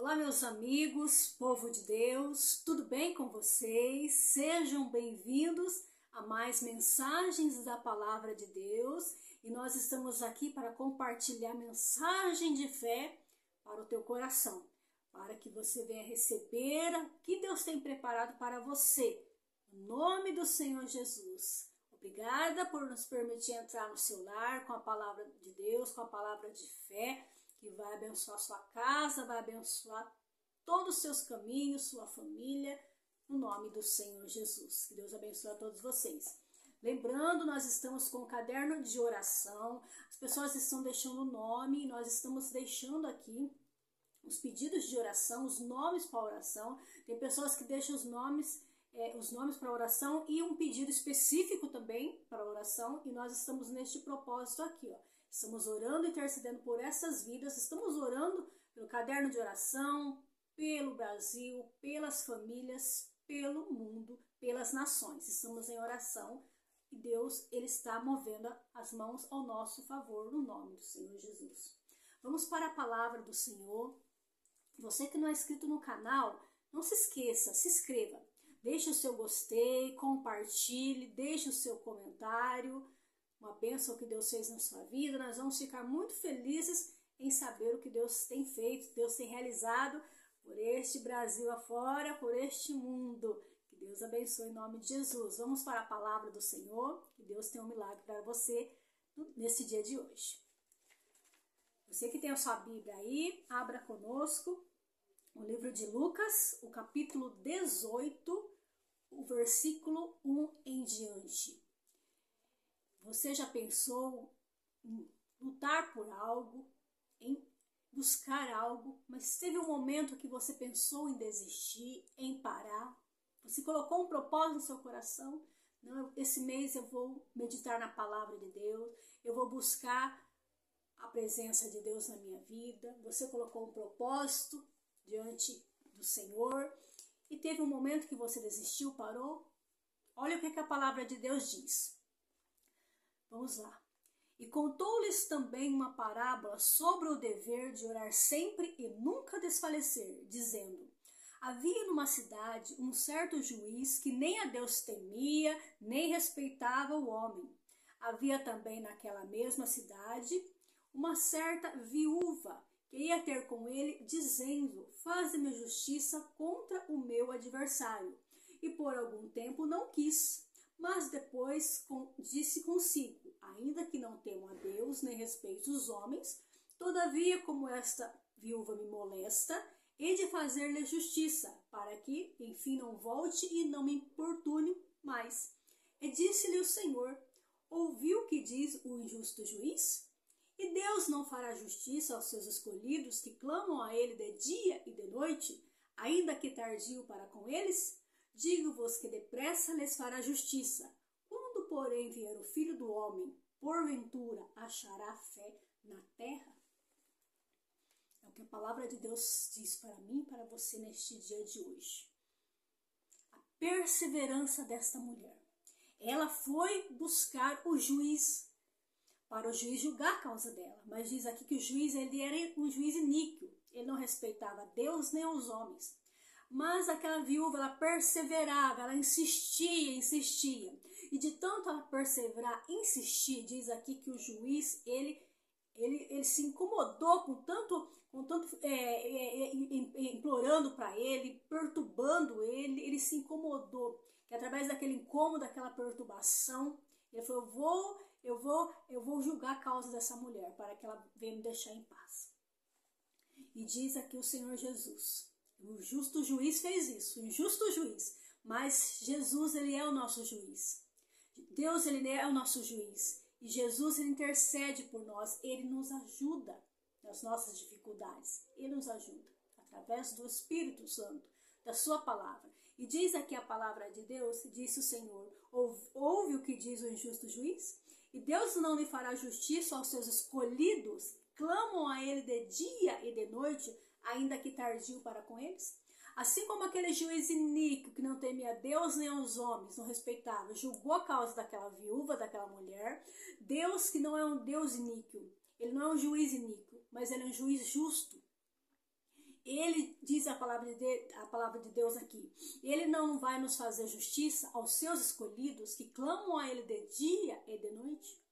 Olá, meus amigos, povo de Deus, tudo bem com vocês? Sejam bem-vindos a mais mensagens da Palavra de Deus e nós estamos aqui para compartilhar mensagem de fé para o teu coração, para que você venha receber o que Deus tem preparado para você, em nome do Senhor Jesus. Obrigada por nos permitir entrar no seu lar com a Palavra de Deus, com a Palavra de fé, que vai abençoar sua casa, vai abençoar todos os seus caminhos, sua família, no nome do Senhor Jesus. Que Deus abençoe a todos vocês. Lembrando, nós estamos com o caderno de oração, as pessoas estão deixando o nome, nós estamos deixando aqui os pedidos de oração, os nomes para oração. Tem pessoas que deixam os nomes para oração e um pedido específico também para oração, e nós estamos neste propósito aqui, ó. Estamos orando e intercedendo por essas vidas, estamos orando pelo caderno de oração, pelo Brasil, pelas famílias, pelo mundo, pelas nações. Estamos em oração e Deus, Ele está movendo as mãos ao nosso favor, no nome do Senhor Jesus. Vamos para a palavra do Senhor. Você que não é inscrito no canal, não se esqueça, se inscreva. Deixe o seu gostei, compartilhe, deixe o seu comentário. Uma bênção que Deus fez na sua vida. Nós vamos ficar muito felizes em saber o que Deus tem feito, Deus tem realizado por este Brasil afora, por este mundo. Que Deus abençoe em nome de Jesus. Vamos para a palavra do Senhor. Que Deus tem um milagre para você nesse dia de hoje. Você que tem a sua Bíblia aí, abra conosco o livro de Lucas, o capítulo 18, o versículo 1 em diante. Você já pensou em lutar por algo, em buscar algo, mas teve um momento que você pensou em desistir, em parar? Você colocou um propósito no seu coração? Não, esse mês eu vou meditar na palavra de Deus, eu vou buscar a presença de Deus na minha vida. Você colocou um propósito diante do Senhor e teve um momento que você desistiu, parou? Olha o que a palavra de Deus diz. Vamos lá. E contou-lhes também uma parábola sobre o dever de orar sempre e nunca desfalecer, dizendo: havia numa cidade um certo juiz que nem a Deus temia, nem respeitava o homem. Havia também naquela mesma cidade uma certa viúva que ia ter com ele, dizendo: faze-me justiça contra o meu adversário. E por algum tempo não quis. Mas depois disse consigo: ainda que não temo a Deus, nem respeito os homens, todavia, como esta viúva me molesta, hei de fazer-lhe justiça, para que, enfim, não volte e não me importune mais. E disse-lhe o Senhor: ouviu o que diz o injusto juiz? E Deus não fará justiça aos seus escolhidos, que clamam a ele de dia e de noite, ainda que tardio para com eles? Digo-vos que depressa lhes fará justiça. Quando, porém, vier o Filho do Homem, porventura achará fé na terra? É o que a palavra de Deus diz para mim e para você neste dia de hoje. A perseverança desta mulher. Ela foi buscar o juiz, para o juiz julgar a causa dela. Mas diz aqui que o juiz, ele era um juiz iníquo. Ele não respeitava Deus nem os homens. Mas aquela viúva, ela perseverava, ela insistia. E de tanto ela perseverar, insistir, diz aqui que o juiz, ele se incomodou com tanto implorando para ele, perturbando ele se incomodou. Que através daquele incômodo, daquela perturbação, ele falou: eu vou julgar a causa dessa mulher, para que ela venha me deixar em paz. E diz aqui o Senhor Jesus. O justo juiz fez isso, o injusto juiz. Mas Jesus, ele é o nosso juiz. Deus, ele é o nosso juiz. E Jesus, ele intercede por nós. Ele nos ajuda nas nossas dificuldades. Ele nos ajuda através do Espírito Santo, da sua palavra. E diz aqui a palavra de Deus, disse o Senhor: ouve o que diz o injusto juiz? E Deus não lhe fará justiça aos seus escolhidos, clamam a ele de dia e de noite, ainda que tardio para com eles? Assim como aquele juiz iníquo que não temia a Deus nem aos homens, não respeitava, julgou a causa daquela viúva, daquela mulher. Deus, que não é um Deus iníquo, ele não é um juiz iníquo, mas ele é um juiz justo. Ele diz a palavra de Deus aqui. Ele não vai nos fazer justiça aos seus escolhidos que clamam a Ele de dia e de noite?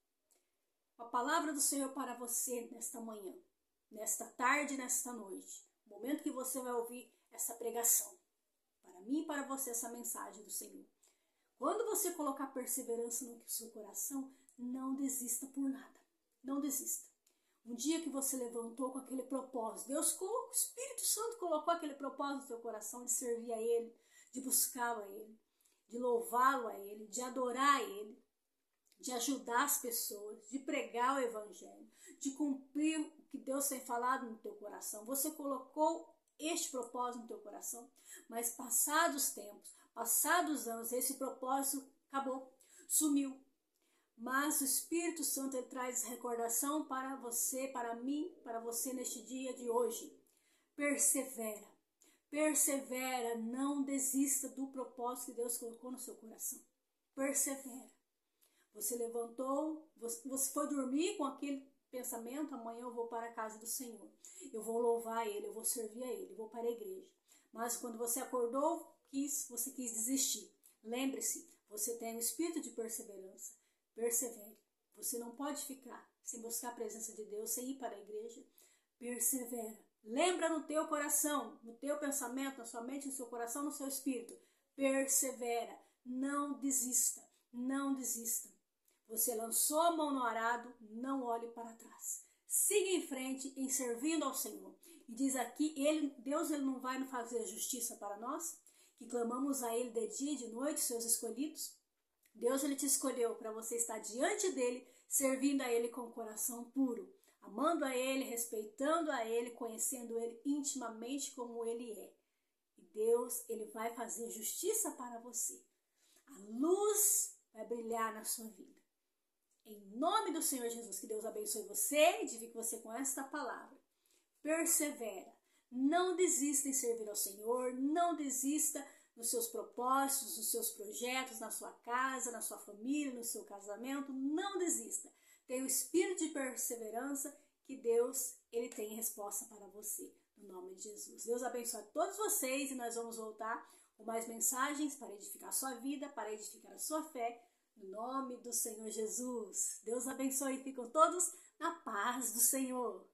A palavra do Senhor para você nesta manhã, nesta tarde, nesta noite. No momento que você vai ouvir essa pregação. Para mim e para você essa mensagem do Senhor. Quando você colocar perseverança no seu coração, não desista por nada. Não desista. Um dia que você levantou com aquele propósito, o Espírito Santo colocou aquele propósito no seu coração de servir a Ele, de buscá-lo a Ele, de louvá-lo a Ele, de adorar a Ele, de ajudar as pessoas, de pregar o Evangelho, de cumprir o que Deus tem falado no teu coração. Você colocou este propósito no teu coração, mas passados os tempos, passados os anos, esse propósito acabou, sumiu. Mas o Espírito Santo ele traz recordação para você, para mim, para você neste dia de hoje. Persevera, persevera, não desista do propósito que Deus colocou no seu coração. Persevera. Você levantou, você foi dormir com aquele pensamento, amanhã eu vou para a casa do Senhor. Eu vou louvar Ele, eu vou servir a Ele, eu vou para a igreja. Mas quando você acordou, você quis desistir. Lembre-se, você tem um espírito de perseverança. Persevere. Você não pode ficar sem buscar a presença de Deus, sem ir para a igreja. Persevera. Lembra no teu coração, no teu pensamento, na sua mente, no seu coração, no seu espírito. Persevera. Não desista. Não desista. Você lançou a mão no arado, não olhe para trás. Siga em frente em servindo ao Senhor. E diz aqui, Deus ele não vai nos fazer justiça para nós, que clamamos a Ele de dia e de noite, seus escolhidos. Deus ele te escolheu para você estar diante dele, servindo a Ele com o coração puro, amando a Ele, respeitando a Ele, conhecendo Ele intimamente como Ele é. E Deus ele vai fazer justiça para você. A luz vai brilhar na sua vida. Em nome do Senhor Jesus, que Deus abençoe você e edifique você com esta palavra. Persevera. Não desista em servir ao Senhor, não desista nos seus propósitos, nos seus projetos, na sua casa, na sua família, no seu casamento. Não desista. Tenha o espírito de perseverança que Deus ele tem resposta para você. No nome de Jesus. Deus abençoe a todos vocês e nós vamos voltar com mais mensagens para edificar a sua vida, para edificar a sua fé. No nome do Senhor Jesus. Deus abençoe e ficam todos na paz do Senhor.